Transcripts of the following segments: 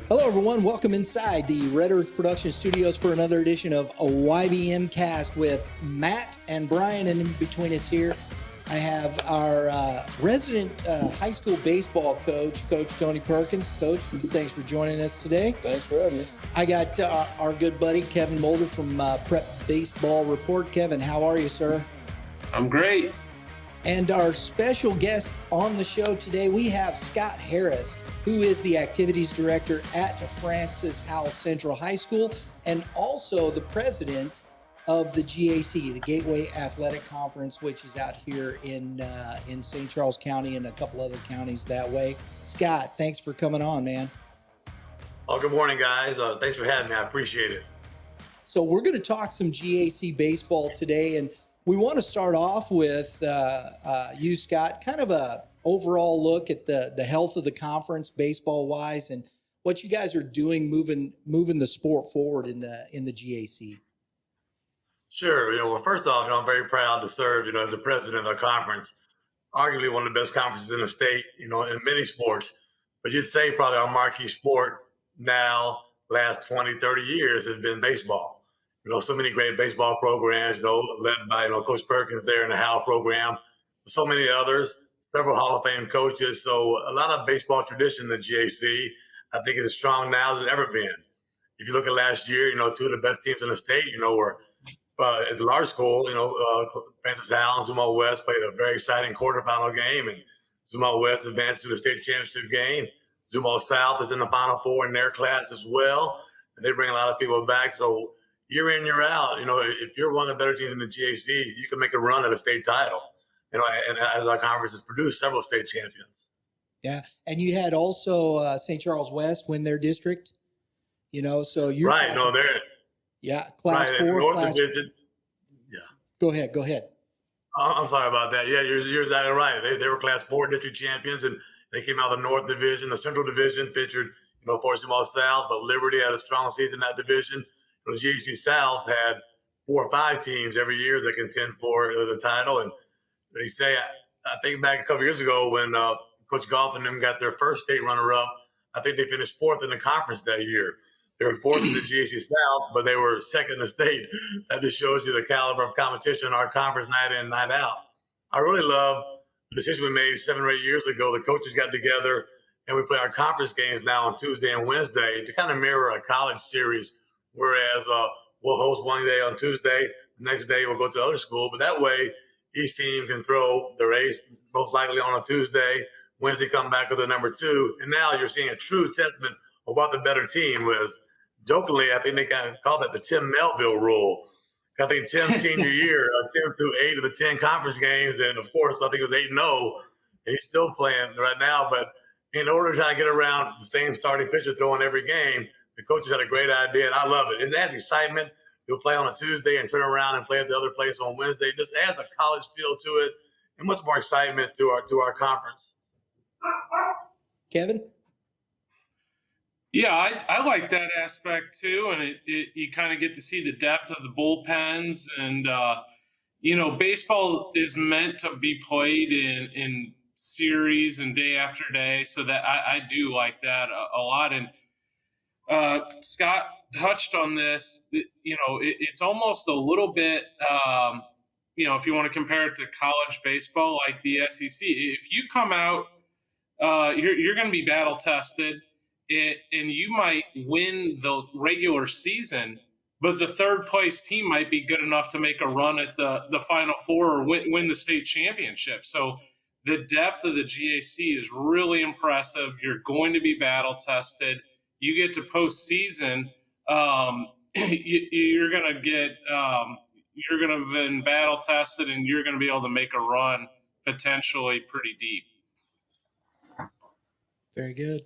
Hello, everyone. Welcome inside the Red Earth Production Studios for another edition of a YBMcast with Matt and Brian. And in between us here, I have our resident high school baseball coach, Coach Tony Perkins. Coach, thanks for joining us today. Thanks for having me. I got our good buddy, Kevin Moulder from Prep Baseball Report. Kevin, how are you, sir? I'm great. And our special guest on the show today, we have Scott Harris, who is the activities director at Francis Howell Central High School and also the president of the GAC, the Gateway Athletic Conference, which is out here in St. Charles County and a couple other counties that way. Scott, thanks for coming on, man. Oh, good morning, guys. Thanks for having me. I appreciate it. So we're going to talk some GAC baseball today, and we want to start off with you, Scott, kind of a overall look at the health of the conference baseball wise and what you guys are doing moving the sport forward in the GAC. Sure. Well, first off, I'm very proud to serve, as the president of the conference, arguably one of the best conferences in the state, in many sports. But you'd say probably our marquee sport now, last 20, 30 years has been baseball. So many great baseball programs, led by, Coach Perkins there in the Howell program, so many others. Several Hall of Fame coaches. So a lot of baseball tradition in the GAC, I think, is as strong now as it's ever been. If you look at last year, two of the best teams in the state, were at the large school, Francis Howell and Zuma West played a very exciting quarterfinal game, and Zuma West advanced to the state championship game. Zuma South is in the Final Four in their class as well, and they bring a lot of people back. So year in, year out, if you're one of the better teams in the GAC, you can make a run at a state title. And as our conference has produced several state champions. Yeah, and you had also St. Charles West win their district. So you're right. No, they're class right, 4. North Division. Yeah. Go ahead. I'm sorry about that. Yeah, you're exactly right. They were class 4 district champions, and they came out of the North Division. The Central Division featured, Forsythia South, but Liberty had a strong season in that division. The GAC South had 4 or 5 teams every year that contend for the title, and they say, I think back a couple years ago when Coach Goff and them got their first state runner-up, I think they finished 4th in the conference that year. They were 4th in the GAC South, but they were 2nd in the state. That just shows you the caliber of competition in our conference night in, night out. I really love the decision we made 7 or 8 years ago. The coaches got together, and we play our conference games now on Tuesday and Wednesday to kind of mirror a college series, whereas we'll host one day on Tuesday, the next day we'll go to the other school, but that way each team can throw their ace most likely on a Tuesday, Wednesday come back with a number 2. And now you're seeing a true testament of what the better team was. Jokingly, I think they kind of call that the Tim Melville rule. I think Tim's senior year, Tim threw 8 of the 10 conference games. And of course, I think it was 8-0. And he's still playing right now. But in order to try to get around the same starting pitcher throwing every game, the coaches had a great idea. And I love it. It adds excitement. You'll play on a Tuesday and turn around and play at the other place on Wednesday. It just adds a college feel to it and much more excitement to our conference. Kevin? Yeah, I like that aspect too, and you kind of get to see the depth of the bullpens, and baseball is meant to be played in series and day after day, so that I do like that a lot. And Scott touched on this, it's almost a little bit, if you want to compare it to college baseball, like the SEC, if you come out, you're going to be battle tested, and you might win the regular season, but the third place team might be good enough to make a run at the Final Four or win the state championship. So the depth of the GAC is really impressive. You're going to be battle tested. You get to postseason, you're going to get you're going to have been battle tested, and you're going to be able to make a run potentially pretty deep. Very good.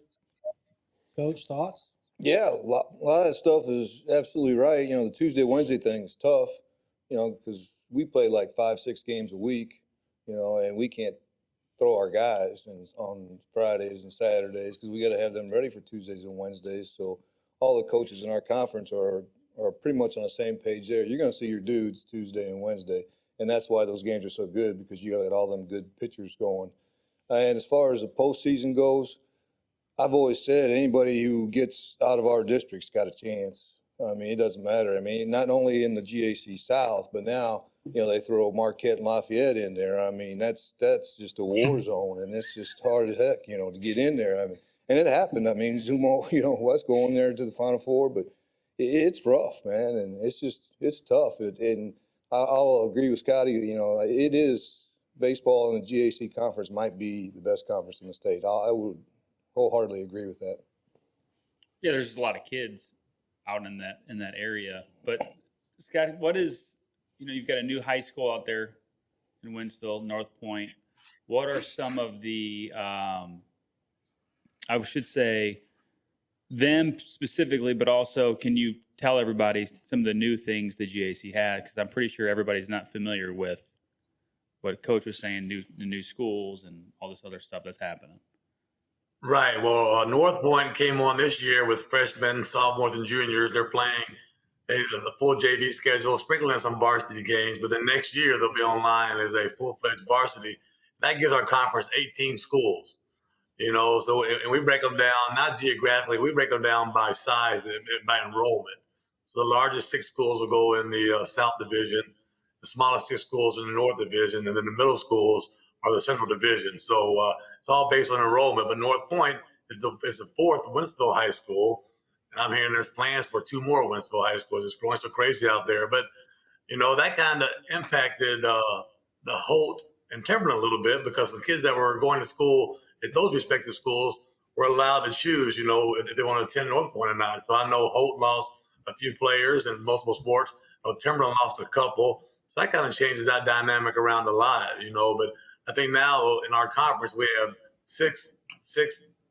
Coach, thoughts? Yeah, a lot of that stuff is absolutely right. The Tuesday, Wednesday thing is tough, because we play like 5-6 games a week, and we can't throw our guys on Fridays and Saturdays because we got to have them ready for Tuesdays and Wednesdays. So all the coaches in our conference are pretty much on the same page there. You're going to see your dudes Tuesday and Wednesday, and that's why those games are so good, because you got all them good pitchers going. And as far as the postseason goes, I've always said anybody who gets out of our district's got a chance. I mean, it doesn't matter. I mean, not only in the GAC South, but now, they throw Marquette and Lafayette in there. I mean, that's just a war zone, and it's just hard as heck, to get in there. I mean, and it happened. I mean, Zumo, West going there to the Final Four, but it's rough, man, and it's tough. And I'll agree with Scotty. It is baseball in the GAC conference might be the best conference in the state. I would wholeheartedly agree with that. Yeah, there's just a lot of kids out in that area. But Scott, what is, you've got a new high school out there in Winsville, North Point. What are some of the, I should say, them specifically, but also can you tell everybody some of the new things the GAC had? Because I'm pretty sure everybody's not familiar with what Coach was saying, the new schools and all this other stuff that's happening. Right. Well, North Point came on this year with freshmen, sophomores, and juniors. They're playing the full JV schedule, sprinkling in some varsity games. But then next year they'll be online as a full-fledged varsity. That gives our conference 18 schools. So and we break them down not geographically, we break them down by size and by enrollment. So the largest 6 schools will go in the South Division, the smallest 6 schools in the North Division, and then the middle schools are the Central Division. So it's all based on enrollment. But North Point is the 4th Winsville High School, and I'm hearing there's plans for 2 more Winsville High Schools. It's growing so crazy out there, but that kind of impacted the Holt and Timberland a little bit because the kids that were going to school at those respective schools were allowed to choose, if they want to attend North Point or not. So I know Holt lost a few players in multiple sports. Timberland lost a couple. So that kind of changes that dynamic around a lot, But I think now in our conference we have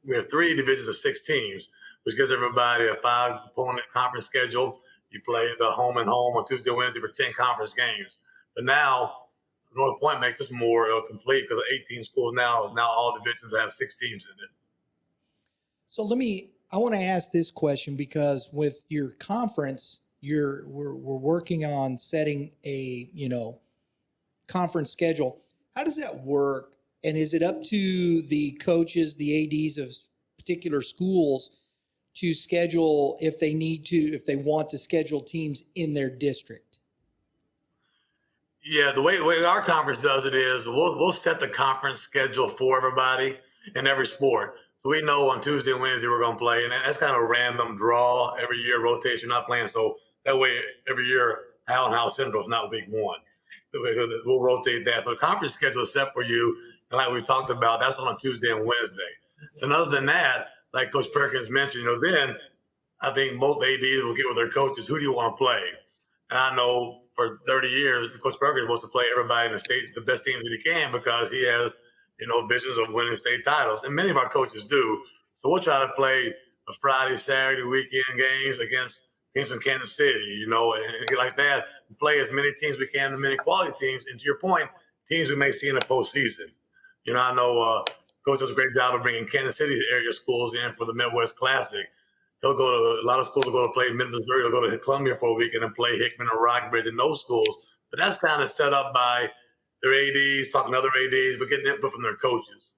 we have 3 divisions of 6 teams, which gives everybody a 5-opponent conference schedule. You play the home and home on Tuesday, Wednesday for 10 conference games. But now North Point makes this more complete because of 18 schools now. Now all divisions have 6 teams in it. So I want to ask this question because with your conference, we're working on setting a, conference schedule. How does that work? And is it up to the coaches, the ADs of particular schools to schedule if they want to schedule teams in their district? Yeah, the way our conference does it is we'll set the conference schedule for everybody in every sport. So we know on Tuesday and Wednesday we're going to play, and that's kind of a random draw every year, rotation, not playing. So that way every year, Hal and Hal Central is not week 1. We'll rotate that. So the conference schedule is set for you, and like we talked about, that's on a Tuesday and Wednesday. And other than that, like Coach Perkins mentioned, then I think most ADs will get with their coaches, who do you want to play? And I know for 30 years, Coach Perkins wants to play everybody in the state, the best teams that he can, because he has, visions of winning state titles. And many of our coaches do. So we'll try to play a Friday, Saturday, weekend games against teams from Kansas City, and like that. Play as many teams we can, as many quality teams. And to your point, teams we may see in the postseason. I know Coach does a great job of bringing Kansas City area schools in for the Midwest Classic. He'll go to a lot of schools will go to play Mid-Missouri. He'll go to Columbia for a weekend and play Hickman or Rockbridge in those schools. But that's kind of set up by their ADs, talking to other ADs, but getting input from their coaches.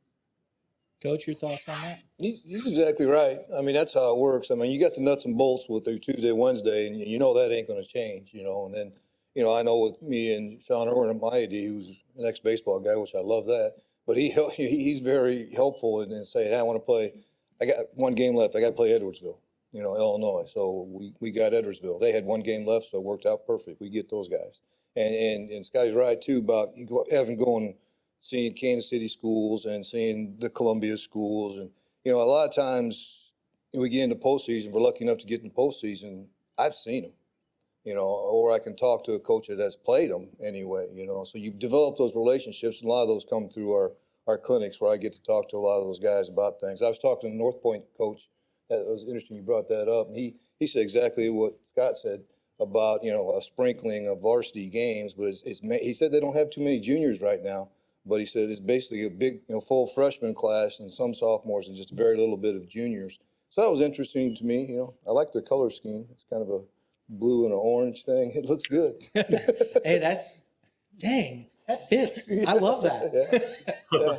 Coach, your thoughts on that? You're exactly right. I mean, that's how it works. I mean, you got the nuts and bolts with their Tuesday, Wednesday, and that ain't going to change, And then, I know with me and Sean Irwin, my AD, who's an ex-baseball guy, which I love that, but he's very helpful in saying, hey, I want to play. I got 1 game left. I got to play Edwardsville, Illinois. So we got Edwardsville. They had 1 game left, so it worked out perfect. We get those guys. And Scotty's right, too, about seeing Kansas City schools and seeing the Columbia schools. And, a lot of times we get into postseason, we're lucky enough to get in postseason. I've seen them, or I can talk to a coach that has played them anyway, So you develop those relationships, and a lot of those come through our clinics where I get to talk to a lot of those guys about things. I was talking to the North Point coach. That was interesting you brought that up. And he said exactly what Scott said about, a sprinkling of varsity games. But he said they don't have too many juniors right now. But he said it's basically a big, full freshman class and some sophomores and just very little bit of juniors. So that was interesting to me. I like their color scheme. It's kind of a blue and an orange thing. It looks good. Hey, that fits. I love that. Yeah.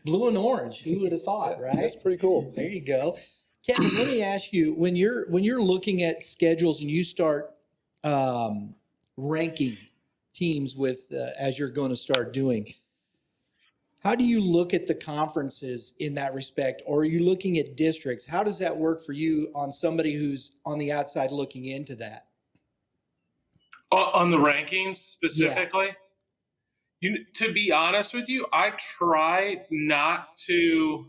Blue and orange. Who would have thought, right? That's pretty cool. There you go. Kevin, let me ask you, when you're looking at schedules and you start ranking teams with as you're going to start doing, how do you look at the conferences in that respect? Or are you looking at districts? How does that work for you on somebody who's on the outside looking into that? On the rankings specifically? To be honest with you, I try not to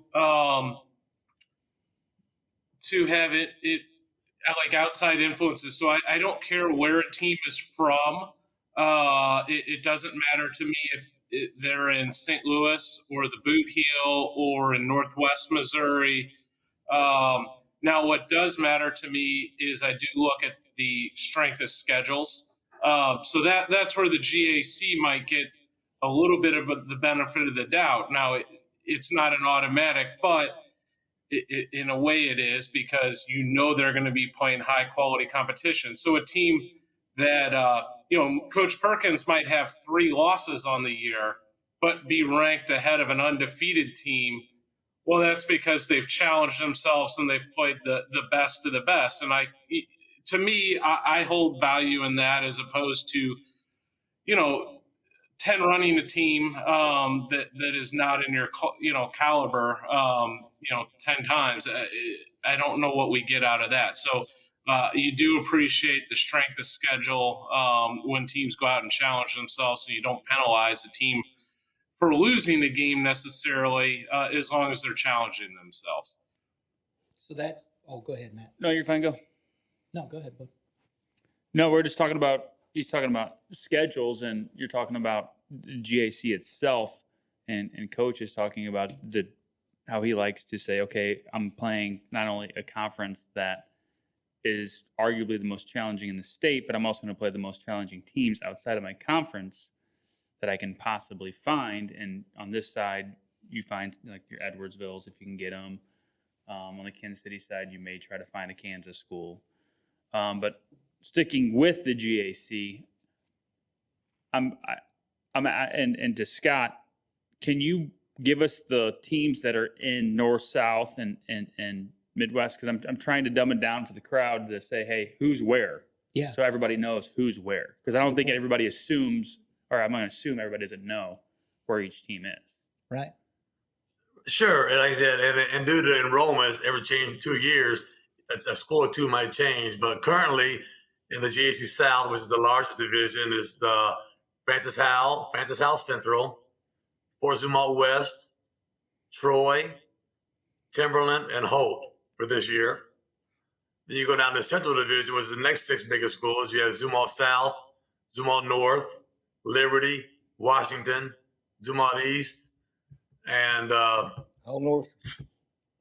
have it like outside influences. So I don't care where a team is from. It doesn't matter to me if they're in St. Louis or the Boot Heel or in Northwest Missouri. Now, what does matter to me is I do look at the strength of schedules. So that's where the GAC might get a little bit of the benefit of the doubt. Now, it's not an automatic, but in a way it is, because they're going to be playing high quality competition. So a team that Coach Perkins might have 3 losses on the year but be ranked ahead of an undefeated team. Well, that's because they've challenged themselves and they've played the best of the best. And to me, I hold value in that, as opposed to 10 running a team that is not in your caliber 10 times. I don't know what we get out of that. So you do appreciate the strength of schedule when teams go out and challenge themselves, and you don't penalize the team for losing the game necessarily, as long as they're challenging themselves. So that's go ahead, Matt. No, you're fine. Go. No, go ahead, bud. No, we're just talking about, he's talking about schedules, and you're talking about the GAC itself, and Coach is talking about how he likes to say, okay, I'm playing not only a conference that is arguably the most challenging in the state, but I'm also going to play the most challenging teams outside of my conference that I can possibly find. And on this side, you find like your Edwardsvilles, if you can get them. On the Kansas City side, you may try to find a Kansas school. But sticking with the GAC, and to Scott, can you give us the teams that are in North, South, and Midwest? Because I'm trying to dumb it down for the crowd to say, hey, who's where? Yeah. So everybody knows who's where. Because I don't think everybody assumes, or I'm going to assume everybody doesn't know where each team is. Right. Sure, and like I said, and due to enrollments, every change 2 years, a school or two might change. But currently, in the GAC South, which is the largest division, is the Francis Howell Central, Fort Zumwalt West, Troy, Timberland, and Holt for this year. Then you go down to the Central Division, which is the next 6 biggest schools. You have Zumwalt South, Zumwalt North, Liberty, Washington, Zumwalt East, and Howell North.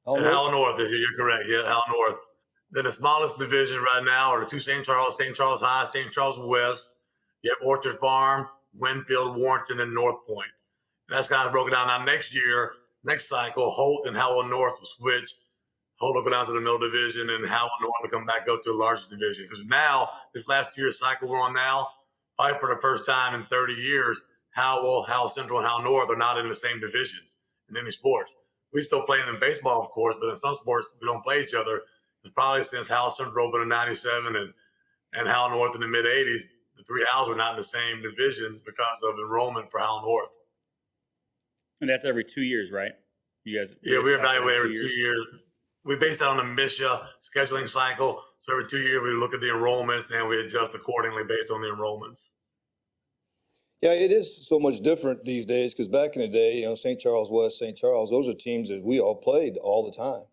Howell North this year. You're correct. Yeah, Howell North. Then the smallest division right now are the 2 St. Charles High, St. Charles West. You have Orchard Farm, Winfield, Warrenton, and North Point. And that's kind of broken down. Now next year, next cycle, Holt and Howell North will switch. Holt will go down to the middle division, and Howell North will come back up to the largest division. Because now, this last year's cycle we're on now, probably for the first time in 30 years, Howell Central, and Howell North are not in the same division in any sports. We still play them in baseball, of course, but in some sports, we don't play each other. It's probably since Howell Central opened in 97 and Howell North in the mid-'80s, the 3 Howells were not in the same division because of enrollment for Howell North. And that's every 2 years, right? You guys? Yeah, we evaluate every 2 years. We base that on the MSHA scheduling cycle. So every 2 years, we look at the enrollments and we adjust accordingly based on the enrollments. Yeah, it is so much different these days because back in the day, St. Charles West, St. Charles, those are teams that we all played all the time.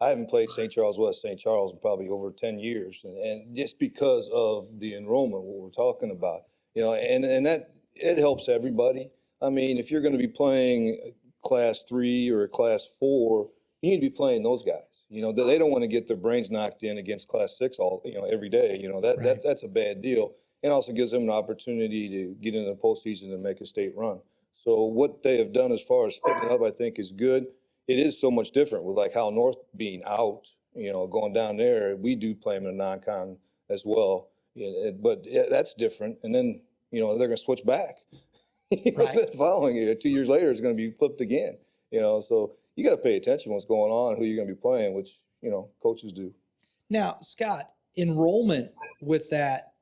I haven't played St. Charles West, St. Charles in probably over 10 years. And just because of the enrollment, what we're talking about, and that it helps everybody. I mean, if you're going to be playing class 3 or class 4, you need to be playing those guys. They don't want to get their brains knocked in against class 6 every day. That's a bad deal. And also gives them an opportunity to get into the postseason and make a state run. So what they have done as far as splitting up, I think, is good. It is so much different with like Howell North being out, going down there. We do play them in a non-con as well. But that's different. And then, they're going to switch back. Right. The following year, 2 years later, it's going to be flipped again. So you got to pay attention to what's going on, who you're going to be playing, which coaches do. Now, Scott, enrollment with that,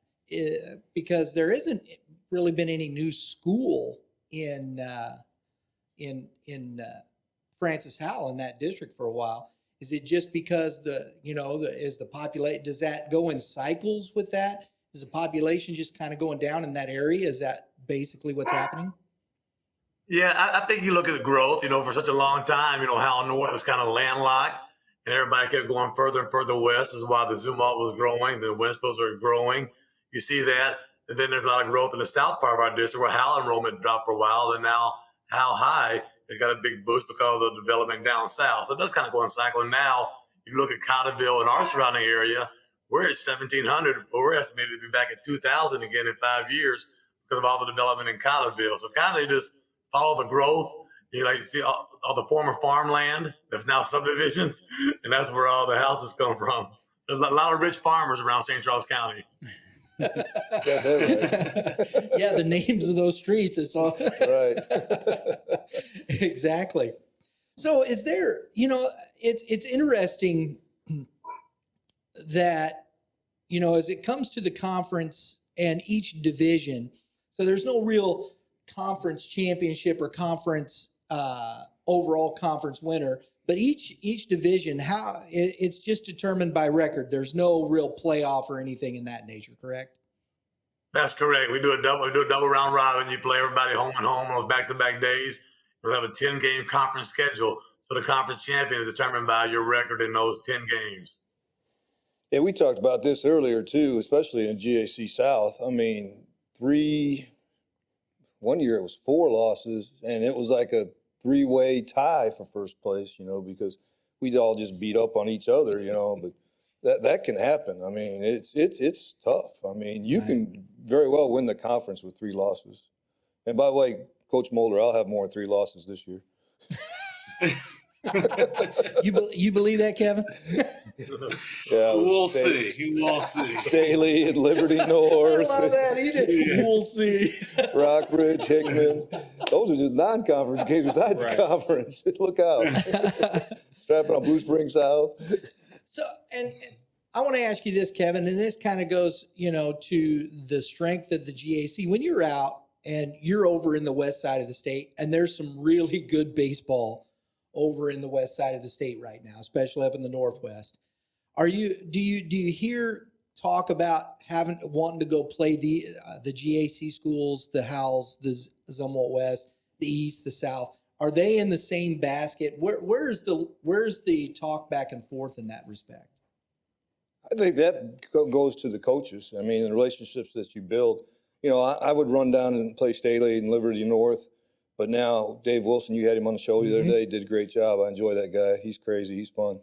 because there isn't really been any new school in Francis Howell in that district for a while. Is it just because does that go in cycles with that? Is the population just kind of going down in that area? Is that basically what's happening? Yeah, I think you look at the growth, for such a long time, how North was kind of landlocked and everybody kept going further and further west. Is why the Zumwalt was growing, the Winslows are growing. You see that. And then there's a lot of growth in the south part of our district where Howell enrollment dropped for a while. And now Howell High has got a big boost because of the development down south. So it does kind of go in cycle. And now you look at Cotterville and our surrounding area, we're at 1,700, but we're estimated to be back at 2,000 again in 5 years because of all the development in Cotterville. So kind of just follow the growth. You see all the former farmland that's now subdivisions, and that's where all the houses come from. There's a lot of rich farmers around St. Charles County. Yeah, right. Yeah, the names of those streets. It's all Right. Exactly. So is there, it's interesting that, as it comes to the conference and each division, so there's no real conference championship or conference overall conference winner, but each division, it's just determined by record. There's no real playoff or anything in that nature, correct? That's correct. We do a double round robin. You play everybody home and home on those back-to-back days. We'll have a 10-game conference schedule. So the conference champion is determined by your record in those 10 games. Yeah, we talked about this earlier too, especially in GAC South. I mean, 1 year it was 4 losses, and it was like a 3-way tie for first place, because we'd all just beat up on each other, but that can happen. I mean, it's tough. I mean, you can very well win the conference with 3 losses. And by the way, Coach Moulder, I'll have more than 3 losses this year. You believe that, Kevin? Yeah, we'll see. We'll see. Staley and Liberty North. I love that. He did. Yeah. We'll see. Rockbridge, Hickman. Those are just non-conference games besides the conference. Look out. Strapping on Blue Spring South. So, and I want to ask you this, Kevin, and this kind of goes, to the strength of the GAC. When you're out and you're over in the west side of the state, and there's some really good baseball over in the west side of the state right now, especially up in the Northwest. Do you hear talk about wanting to go play the GAC schools, the Howells, the Zumwalt West, the East, the South? Are they in the same basket? Where's the talk back and forth in that respect? I think that goes to the coaches. I mean, the relationships that you build. I would run down and play Staley and Liberty North, but now Dave Wilson, you had him on the show the other day, did a great job. I enjoy that guy. He's crazy. He's fun.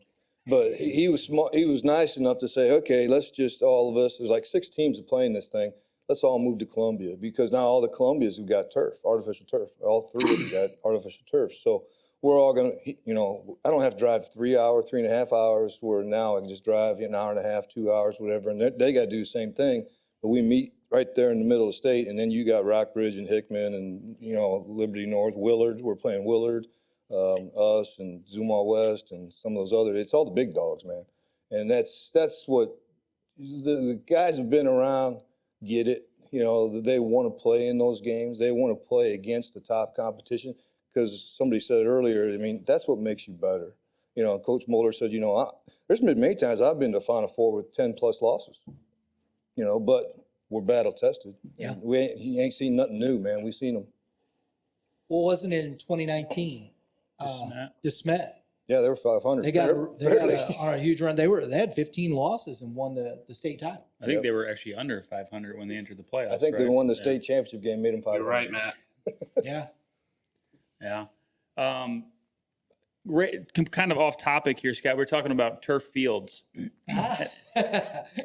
But he was smart. He was nice enough to say, okay, let's just all of us, there's like 6 teams that playing this thing. Let's all move to Columbia, because now all the Columbias have got turf, artificial turf. All 3 of them got artificial turf. So we're all going to, I don't have to drive 3 hours, 3.5 hours, where now I can just drive an hour and a half, 2 hours, whatever. And they got to do the same thing. But we meet right there in the middle of the state. And then you got Rockbridge and Hickman and, Liberty North, Willard. We're playing Willard, us and Zumwalt West and some of those other. It's all the big dogs, man. And that's what the guys have been around. Get it. They want to play in those games. They want to play against the top competition, because somebody said it earlier. I mean, that's what makes you better. Coach Moulder said, there's been many times I've been to Final Four with 10+ losses, but we're battle tested. Yeah. He ain't seen nothing new, man. We've seen them. Well, wasn't it in 2019? DeSmet. Yeah, they were 500. They got on a huge run. They had 15 losses and won the state title. I think they were actually under 500 when they entered the playoffs. I think they won the state championship game, made them 500. You're right, Matt. Yeah. Yeah. Great. Kind of off topic here, Scott. We're talking about turf fields.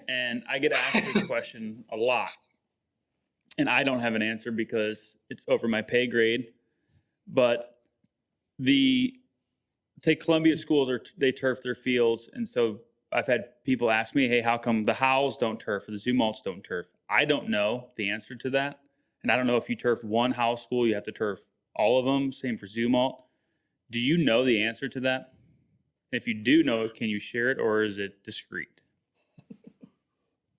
And I get asked this question a lot. And I don't have an answer because it's over my pay grade. But take Columbia schools, they turf their fields. And so I've had people ask me, hey, how come the Howells don't turf or the Zumwalts don't turf? I don't know the answer to that. And I don't know if you turf one house school, you have to turf all of them. Same for Zumalt. Do you know the answer to that? If you do know it, can you share it, or is it discreet?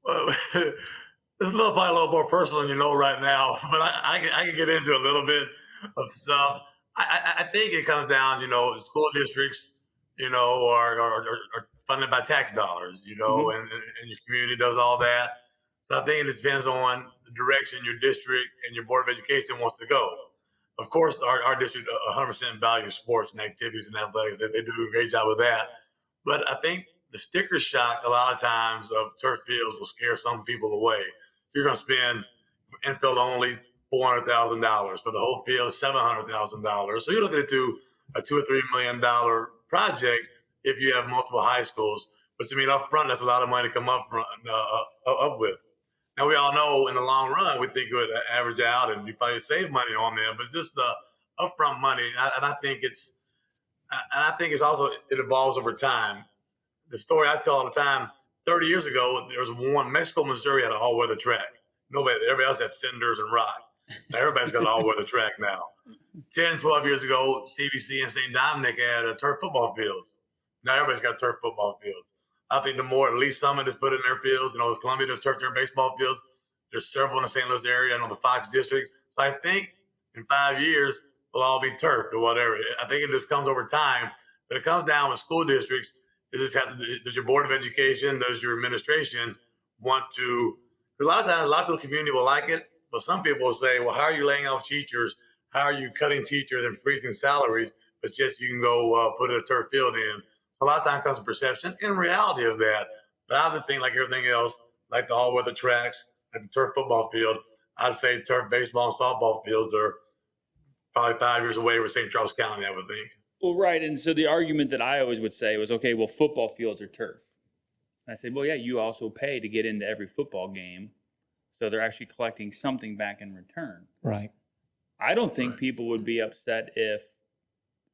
Well, it's probably a little more personal than you know right now, but I can get into a little bit of stuff. I think it comes down, school districts, are funded by tax dollars, and your community does all that. So I think it depends on the direction your district and your Board of Education wants to go. Of course, our district 100% values sports and activities and athletics. They do a great job with that. But I think the sticker shock a lot of times of turf fields will scare some people away. You're going to spend infield only $400,000 for the whole field, $700,000. So you're looking into a $2 or $3 million project if you have multiple high schools. But to me, up front, that's a lot of money to come up with. Now we all know in the long run, we think it would average out and you probably save money on them, but it's just the upfront money, and I think it's also it evolves over time. The story I tell all the time: 30 years ago, there was one Mexico, Missouri had an all-weather track. Everybody else had cinders and rock. Now everybody's got an all-weather track now. 10, 12 years ago, CBC and St. Dominic had a turf football fields. Now everybody's got turf football fields. I think the more at least Summit has put in their fields, Columbia does turf their baseball fields. There's several in the St. Louis area. I know the Fox district. So I think in 5 years, they'll all be turfed or whatever. I think it just comes over time, but it comes down with school districts. Does your Board of Education, does your administration want to? A lot of times, a lot of people in the community will like it, but some people will say, well, how are you laying off teachers? How are you cutting teachers and freezing salaries, but yet you can go put a turf field in? So a lot of times comes the perception and reality of that. But I would think like everything else, like the all-weather tracks, like the turf football field, I'd say turf baseball and softball fields are probably 5 years away with St. Charles County, I would think. Well, right. And so the argument that I always would say was, okay, well, football fields are turf. And I said, well, yeah, you also pay to get into every football game. So they're actually collecting something back in return. Right. I don't think people would be upset if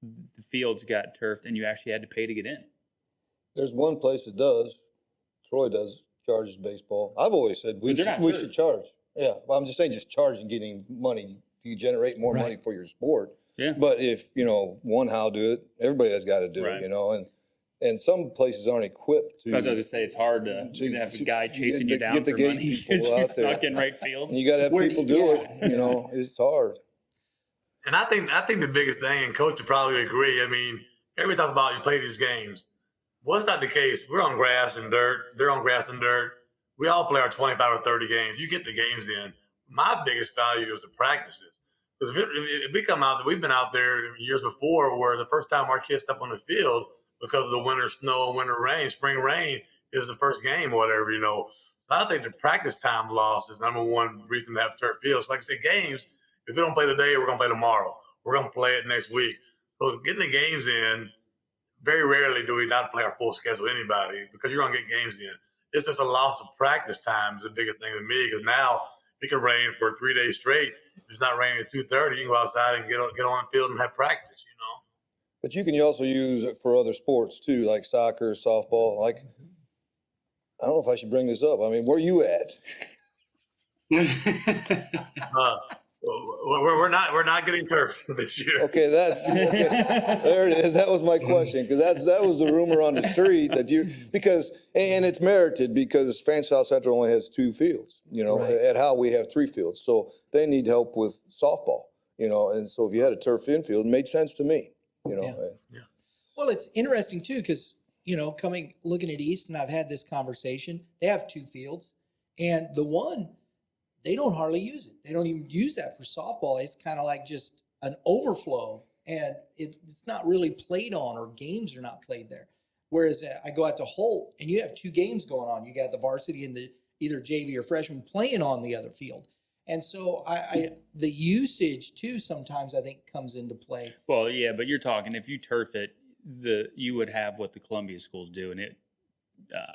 the fields got turfed and you actually had to pay to get in. There's one place that does. Troy charges baseball. I've always said we should charge. Yeah, well, I'm just saying just charge and getting money. You generate more money for your sport. Yeah. But if, one how do it, everybody has got to do it, and some places aren't equipped to. I was going to say, it's hard to have a guy chasing you down for money because you stuck in right field. And you got to have people do it, it's hard. And I think the biggest thing, and Coach would probably agree, everybody talks about you play these games. Well, it's not the case. We're on grass and dirt. They're on grass and dirt. We all play our 25 or 30 games. You get the games in. My biggest value is the practices. Because if we come out, we've been out there years before where the first time our kids step on the field because of the winter snow, winter rain, spring rain is the first game or whatever, So I think the practice time loss is number one reason to have turf fields. Like I said, games, if we don't play today, we're going to play tomorrow. We're going to play it next week. So getting the games in, very rarely do we not play our full schedule anybody because you're going to get games in. It's just a loss of practice time is the biggest thing to me because now it can rain for 3 days straight. If it's not raining at 2:30, you can go outside and get on the field and have practice, But you can also use it for other sports too, like soccer, softball. Like, I don't know if I should bring this up. Where are you at? We're not getting turf this year. Okay, there it is. That was my question because that was the rumor on the street that and it's merited because France South Central only has 2 fields. At Howe we have 3 fields, so they need help with softball. And so if you had a turf infield, it made sense to me. Yeah. Well, it's interesting too because looking at East, and I've had this conversation. They have 2 fields, and the one. They don't hardly use it. They don't even use that for softball. It's kind of like just an overflow, and it's not really played on, or games are not played there. Whereas I go out to Holt, and you have 2 games going on. You got the varsity and the either JV or freshman playing on the other field. And so the usage too sometimes I think comes into play. Well, yeah, but you're talking if you turf it, you would have what the Columbia schools do, and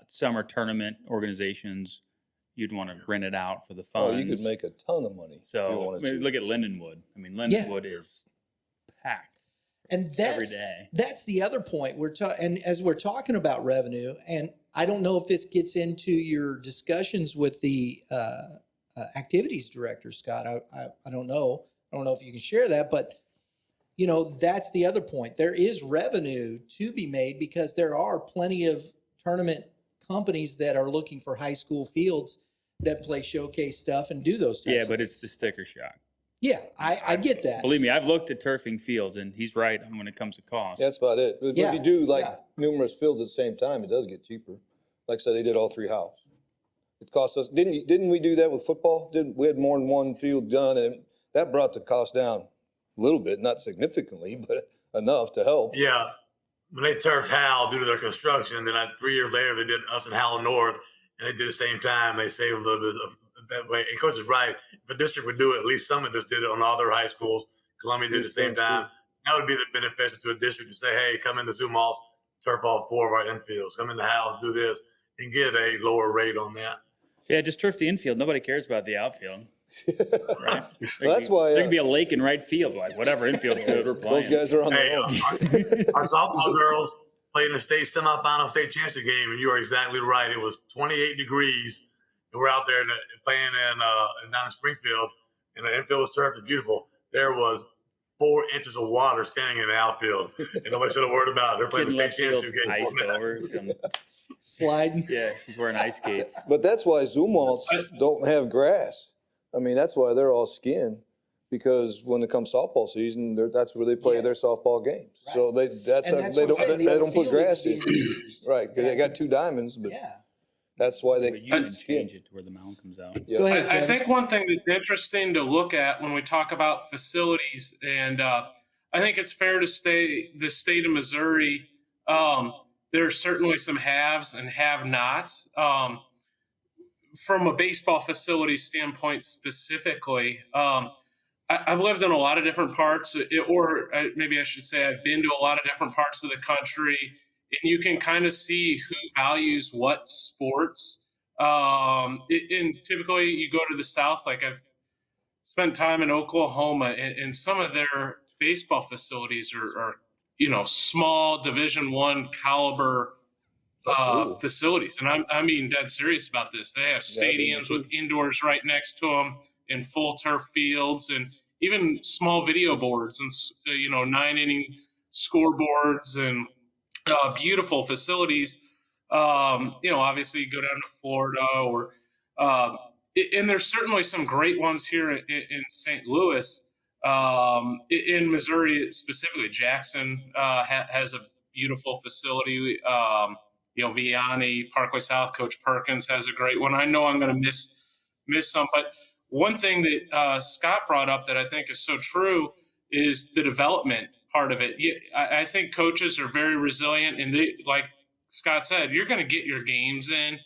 summer tournament organizations. You'd want to rent it out for the funds. Oh, you could make a ton of money. So look at Lindenwood. Lindenwood is packed. And every day. That's the other point and as we're talking about revenue, and I don't know if this gets into your discussions with the activities director, Scott. I don't know. I don't know if you can share that, but that's the other point. There is revenue to be made because there are plenty of tournament companies that are looking for high school fields that play showcase stuff and do those types Yeah, of but things. it's the sticker shock. Yeah, I get that. Believe me, I've looked at turfing fields, and he's right when it comes to cost. That's about it. But Yeah, if you do yeah. numerous fields at the same time, it does get cheaper. Like I said, they did all 3 houses. It cost us, didn't we do that with football? We had more than one field done, and that brought the cost down a little bit, not significantly, but enough to help. Yeah. When they turfed Howell due to their construction, then 3 years later they did us and Howell North, and they did the same time. They saved a little bit of that way. And Coach is right. If the district would do it, at least some of us did it on all their high schools. Columbia did the same time. That would be the beneficial to a district to say, hey, come into Zoom Halls, turf all 4 of our infields. Come into Howell, do this, and get a lower rate on that. Yeah, just turf the infield. Nobody cares about the outfield. Right? Well, that's why there could be a lake in right field, like whatever infield's good, we're playing. those guys are on their own. Our softball girls played in the state semifinal state championship game, and you are exactly right. It was 28 degrees, and we're out there playing down in Springfield, and the infield was turfed and beautiful. There was 4 inches of water standing in the outfield, and nobody said a word about it. They're playing the state championship game. Iced over. Sliding. Yeah, she's wearing ice skates. But that's why Zumwalts don't have grass. I mean, that's why they're all skin, because when it comes softball season, that's where they play their softball games. Right. So they don't put grass in. Right, because they got 2 diamonds, but that's why But you can change it to where the mound comes out. Yeah. Go ahead, I think one thing that's interesting to look at when we talk about facilities, and I think it's fair to say the state of Missouri, there's certainly some haves and have-nots. From a baseball facility standpoint specifically, I've lived in a lot of different parts, or maybe I should say I've been to a lot of different parts of the country, and you can kind of see who values what sports. And typically you go to the South, like I've spent time in Oklahoma, and some of their baseball facilities are small Division I caliber facilities. And I mean dead serious about this. They have stadiums with indoors right next to them and full turf fields and even small video boards and 9-inning scoreboards and beautiful facilities. Obviously you go down to Florida or and there's certainly some great ones here in St. Louis. In Missouri specifically, Jackson has a beautiful facility. Vianney, Parkway South, Coach Perkins has a great one. I know I'm going to miss some, but one thing that Scott brought up that I think is so true is the development part of it. I think coaches are very resilient, and they, like Scott said, you're going to get your games in,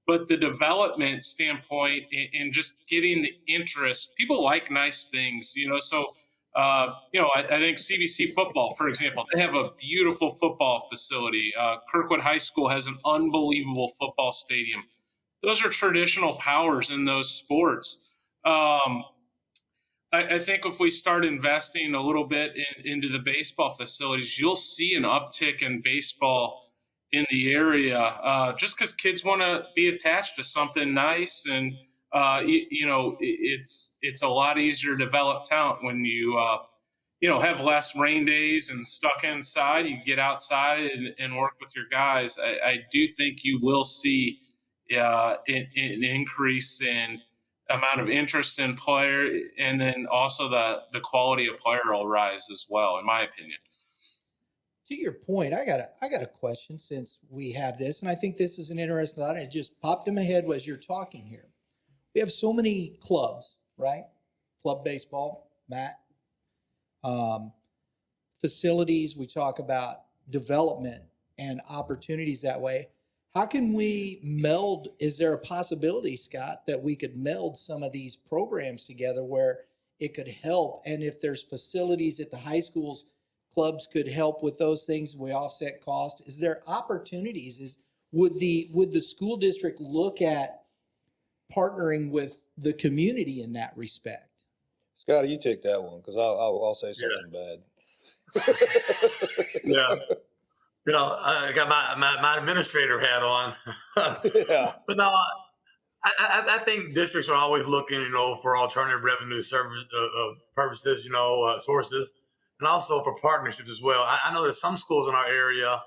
but the development standpoint and just getting the interest, people like nice things, so I think CBC football, for example, they have a beautiful football facility. Kirkwood High School has an unbelievable football stadium. Those are traditional powers in those sports. I think if we start investing a little bit into the baseball facilities, you'll see an uptick in baseball in the area, just because kids want to be attached to something nice, and it's a lot easier to develop talent when you have less rain days and stuck inside. You get outside and work with your guys. I do think you will see an increase in amount of interest in player, and then also the quality of player will rise as well, in my opinion. To your point, I got a question since we have this, and I think this is an interesting thought. It just popped in my head as you're talking here. We have so many clubs, right? Club baseball, Matt. Facilities, we talk about development and opportunities that way. How can we meld? Is there a possibility, Scott, that we could meld some of these programs together where it could help? And if there's facilities at the high schools, clubs could help with those things. We offset cost. Is there opportunities? Would the school district look at partnering with the community in that respect? Scotty, you take that one, because I'll say something bad. Yeah. I got my administrator hat on. Yeah. But no, I think districts are always looking, for alternative revenue service purposes, sources, and also for partnerships as well. I know there's some schools in our area,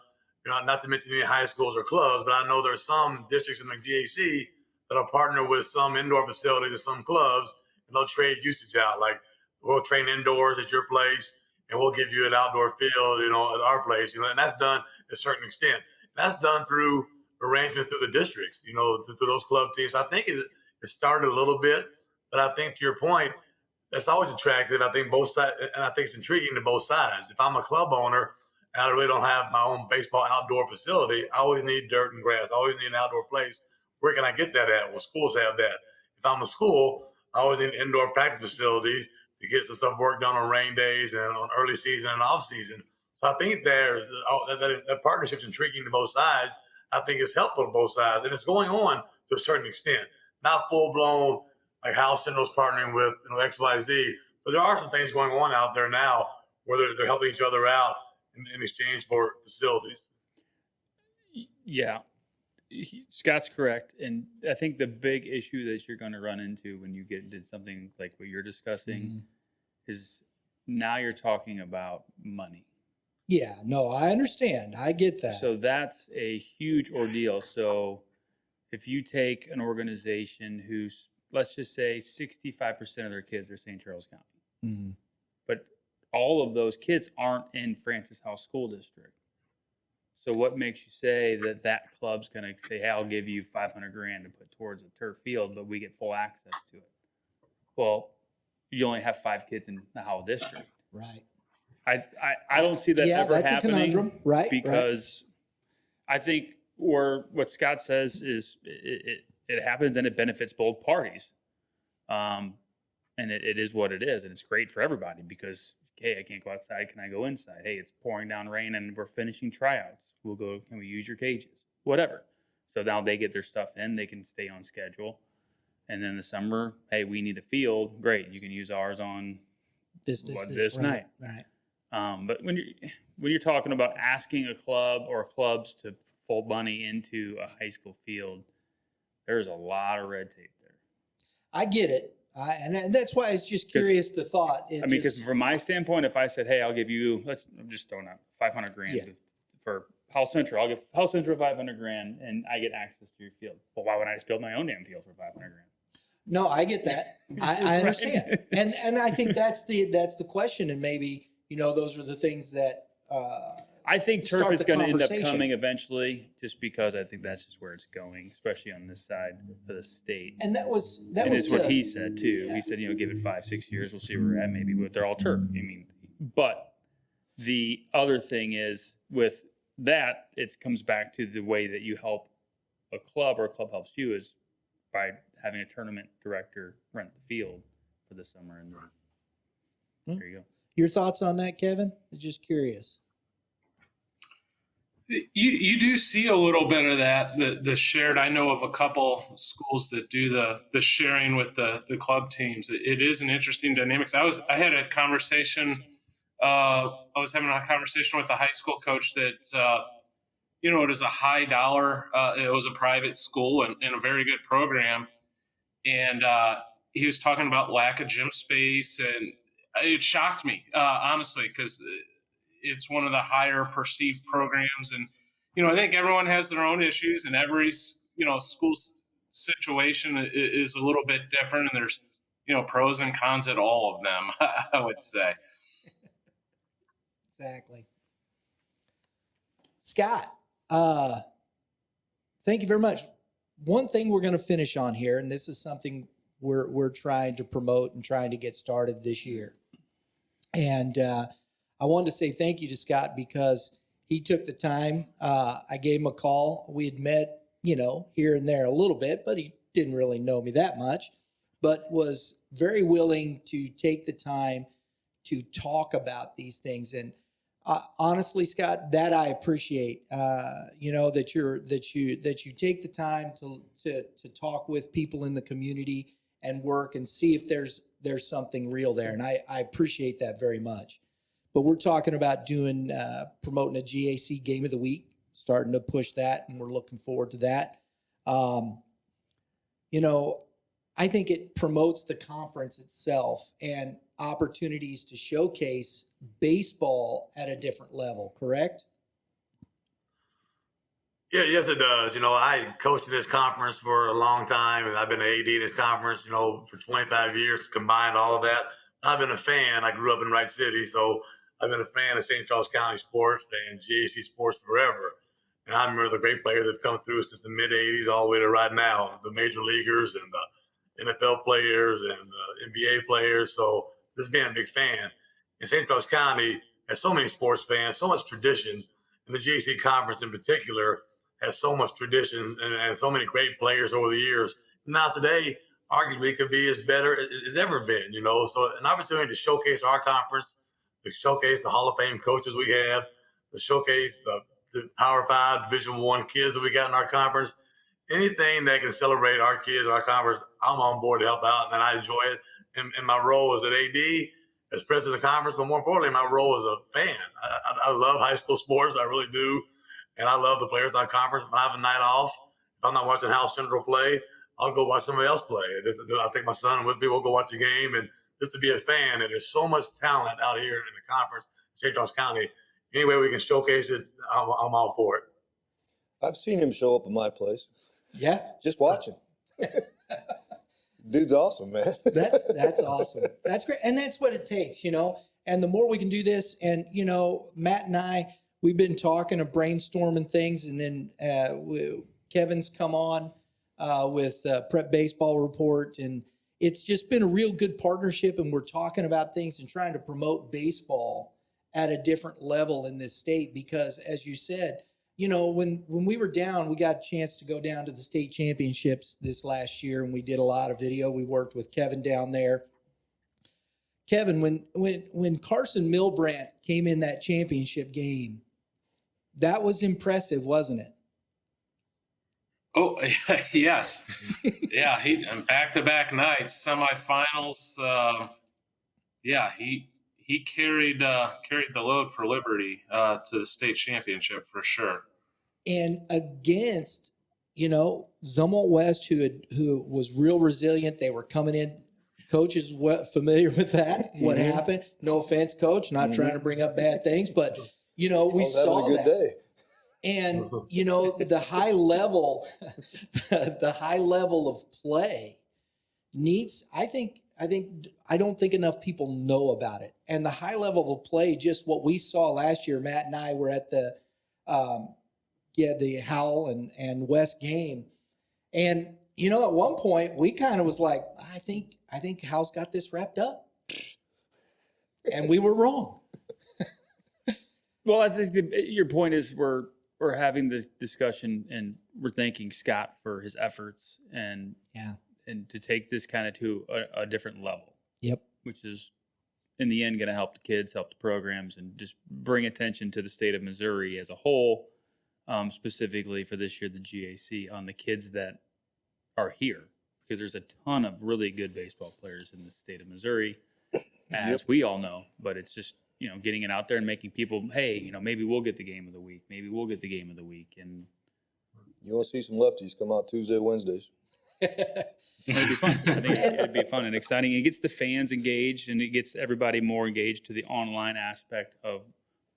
not to mention any high schools or clubs, but I know there's some districts in the GAC that are partnered with some indoor facilities and some clubs, and they'll trade usage out. Like we'll train indoors at your place, and we'll give you an outdoor field, at our place, and that's done to a certain extent. That's done through arrangement through the districts, through those club teams. I think it started a little bit, but I think to your point, that's always attractive. I think both sides, and I think it's intriguing to both sides. If I'm a club owner and I really don't have my own baseball outdoor facility, I always need dirt and grass. I always need an outdoor place. Where can I get that at? Well, schools have that. If I'm a school, I always need indoor practice facilities to get some stuff work done on rain days and on early season and off season. So I think there's that partnership's intriguing to both sides. I think it's helpful to both sides, and it's going on to a certain extent. Not full blown like how Central's partnering with XYZ, but there are some things going on out there now where they're helping each other out in exchange for facilities. Yeah, Scott's correct, and I think the big issue that you're going to run into when you get into something like what you're discussing is now you're talking about money. Yeah, no, I understand. I get that. So that's a huge ordeal. So if you take an organization who's, let's just say 65% of their kids are St. Charles County, but all of those kids aren't in Francis House School District. So what makes you say that club's going to say, hey, I'll give you $500,000 to put towards a turf field, but we get full access to it? Well, you only have 5 kids in the Howell District. Right. I don't see that ever that's happening, a conundrum, right? Because I think, or what Scott says is it happens and it benefits both parties, and it is what it is, and it's great for everybody because hey, I can't go outside, can I go inside? Hey, it's pouring down rain and we're finishing tryouts. We'll go. Can we use your cages? Whatever. So now they get their stuff in, they can stay on schedule, and then the summer, hey, we need a field. Great, you can use ours on this night. Right. But when you're talking about asking a club or clubs to fold money into a high school field, there's a lot of red tape there. I get it, and that's why it's just curious the thought. Because from my standpoint, if I said, "Hey, I'll give you," I'm just throwing out $500,000 for Howell Central. I'll give Howell Central $500,000, and I get access to your field. Well, why would I just build my own damn field for $500,000? No, I get that. I understand, and I think that's the question, and maybe. Those are the things that I think turf is going to end up coming eventually, just because I think that's just where it's going, especially on this side of the state. And that was what he said too. Yeah. He said, give it 5-6 years, we'll see where we're at. Maybe, but they're all turf. But the other thing is with that, it comes back to the way that you help a club or a club helps you is by having a tournament director rent the field for the summer, and there you go. Your thoughts on that, Kevin? Just curious. You do see a little bit of that, the shared. I know of a couple schools that do the sharing with the club teams. It is an interesting dynamics. I had a conversation. I was having a conversation with a high school coach that it is a high dollar. It was a private school and a very good program, and he was talking about lack of gym space, and it shocked me honestly because it's one of the higher perceived programs, and I think everyone has their own issues, and every school situation is a little bit different, and there's pros and cons at all of them. I would say. Exactly. Scott, thank you very much. One thing we're going to finish on here, and this is something we're trying to promote and trying to get started this year, and I wanted to say thank you to Scott because he took the time. I gave him a call. We had met, here and there a little bit, but he didn't really know me that much, but was very willing to take the time to talk about these things. And honestly, Scott, that I appreciate. That you take the time to talk with people in the community and work and see if there's something real there. And I appreciate that very much. But we're talking about promoting a GAC Game of the Week, starting to push that, and we're looking forward to that. I think it promotes the conference itself and opportunities to showcase baseball at a different level, correct? Yeah, yes, it does. I coached in this conference for a long time, and I've been an AD in this conference, for 25 years, combined all of that. I've been a fan. I grew up in Wright City, so I've been a fan of St. Charles County sports and GAC sports forever. And I remember the great players that have come through since the mid 80s all the way to right now, the major leaguers and the NFL players and the NBA players. So this being a big fan. And St. Charles County has so many sports fans, so much tradition, and the GAC conference in particular has so much tradition and so many great players over the years. Now today, arguably, could be as better as ever been. So an opportunity to showcase our conference, to showcase the Hall of Fame coaches we have, to showcase the Power 5 Division I kids that we got in our conference. Anything that can celebrate our kids, our conference, I'm on board to help out, and I enjoy it. And my role as an AD, as president of the conference, but more importantly, my role as a fan. I love high school sports, I really do. And I love the players in our conference. When I have a night off, if I'm not watching House Central play, I'll go watch somebody else play. I'll take my son with me. We'll go watch a game. And just to be a fan, and there's so much talent out here in the conference, St. Charles County. Any way we can showcase it, I'm all for it. I've seen him show up at my place. Yeah. Just watching. Dude's awesome, man. That's awesome. That's great. And that's what it takes, and the more we can do this, and, Matt and I, we've been talking and brainstorming things, and then Kevin's come on with Prep Baseball Report, and it's just been a real good partnership, and we're talking about things and trying to promote baseball at a different level in this state because, as you said, when we were down, we got a chance to go down to the state championships this last year, and we did a lot of video. We worked with Kevin down there. Kevin, when Carson Milbrandt came in that championship game, that was impressive, wasn't it? Oh, yes. Yeah, he back-to-back nights, semifinals. He carried the load for Liberty to the state championship for sure. And against, Zumwalt West, who was real resilient. They were coming in. Coach is familiar with that. What happened? No offense, Coach. Not trying to bring up bad things, but we saw that. Day. And the high level, the high level of play needs. I don't think enough people know about it. And the high level of play, just what we saw last year. Matt and I were at the Howell and West game, and at one point we kind of was like, I think Howell's got this wrapped up, and we were wrong. Well, I think your point is we're having this discussion, and we're thanking Scott for his efforts and to take this kind of to a different level. Yep. Which is in the end going to help the kids, help the programs, and just bring attention to the state of Missouri as a whole, specifically for this year, the GAC, on the kids that are here, because there's a ton of really good baseball players in the state of Missouri, as we all know, but it's just, getting it out there and making people, hey, maybe we'll get the game of the week. Maybe we'll get the game of the week. And you want to see some lefties come out Tuesday, Wednesdays. It'd be fun. I think it'd be fun and exciting. It gets the fans engaged, and it gets everybody more engaged to the online aspect of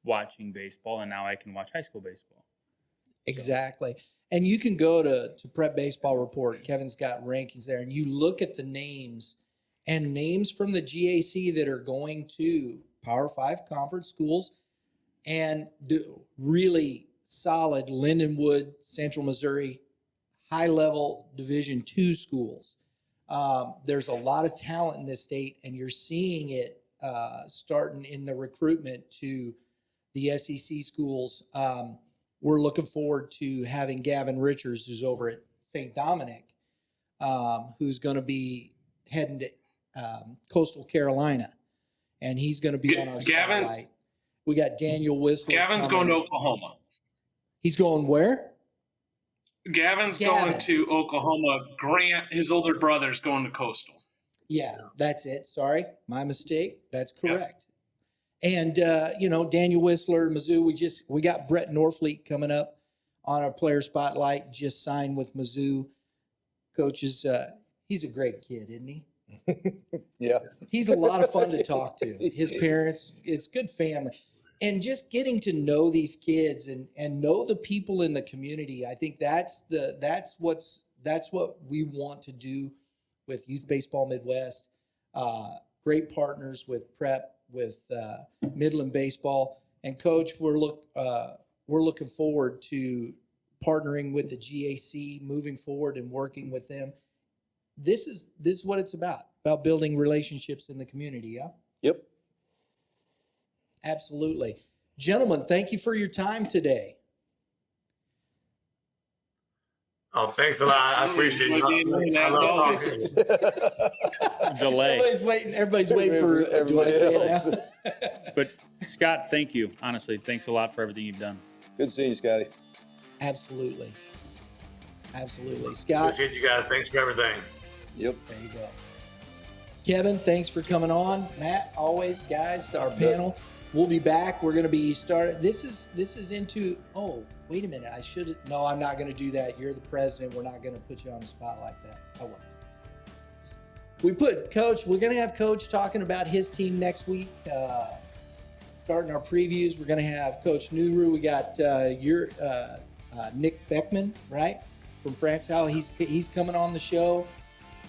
watching baseball. And now I can watch high school baseball. Exactly. And you can go to Prep Baseball Report. Kevin's got rankings there, and you look at the names from the GAC that are going to Power 5 conference schools and really solid Lindenwood, Central Missouri, high-level Division II schools. There's a lot of talent in this state, and you're seeing it starting in the recruitment to the SEC schools. We're looking forward to having Gavin Richards, who's over at St. Dominic, who's going to be heading to Coastal Carolina, and he's going to be on our spotlight. We got Daniel Whistler. Gavin's going to Oklahoma. He's going where? Gavin's going to Oklahoma. Grant, his older brother's going to Coastal. Yeah, that's it. Sorry, my mistake. That's correct. Yeah. And Daniel Whistler, Mizzou. We got Brett Norfleet coming up on our player spotlight. Just signed with Mizzou. Coach is he's a great kid, isn't he? Yeah. He's a lot of fun to talk to. His parents, it's good family. And just getting to know these kids and know the people in the community, I think that's what we want to do with Youth Baseball Midwest. Great partners with Prep, with Midland Baseball, and Coach, we're looking forward to partnering with the GAC, moving forward and working with them. This is what it's about building relationships in the community. Yeah. Yep. Absolutely. Gentlemen, thank you for your time today. Oh, thanks a lot. I appreciate it. I love talking to you. Delay. Everybody's waiting for Everybody else. But Scott, thank you. Honestly, thanks a lot for everything you've done. Good seeing you, Scotty. Absolutely. Scott. Appreciate you guys. Thanks for everything. Yep. There you go. Kevin, thanks for coming on. Matt, always, guys, our panel. We'll be back. We're going to be started. This is into, oh, wait a minute. No, I'm not going to do that. You're the president. We're not going to put you on the spot like that. I won't. We're going to have Coach talking about his team next week. Starting our previews, we're going to have Coach Nuru. We got Nick Beckman, right, from France. How he's coming on the show.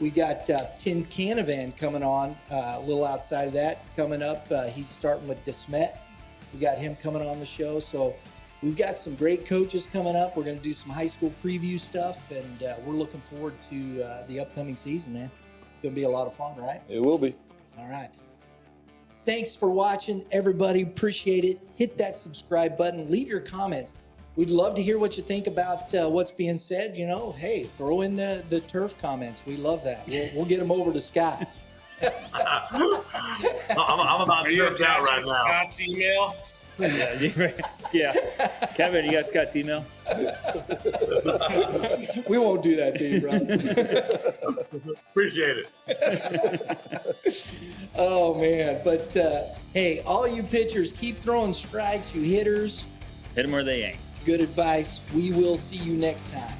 We got Tim Canavan coming on, a little outside of that coming up. He's starting with DeSmet. We got him coming on the show. So we've got some great coaches coming up. We're going to do some high school preview stuff, and we're looking forward to the upcoming season, man. It's going to be a lot of fun, right? It will be. All right. Thanks for watching, everybody. Appreciate it. Hit that subscribe button. Leave your comments. We'd love to hear what you think about what's being said. Hey, throw in the turf comments. We love that. We'll get them over to Scott. I'm about to turf out right now. Scott's email. Yeah. Kevin, you got Scott's email? We won't do that to you, brother. Appreciate it. Oh, man. But, hey, all you pitchers, keep throwing strikes. You hitters, Hit them where they ain't. good advice. We will see you next time.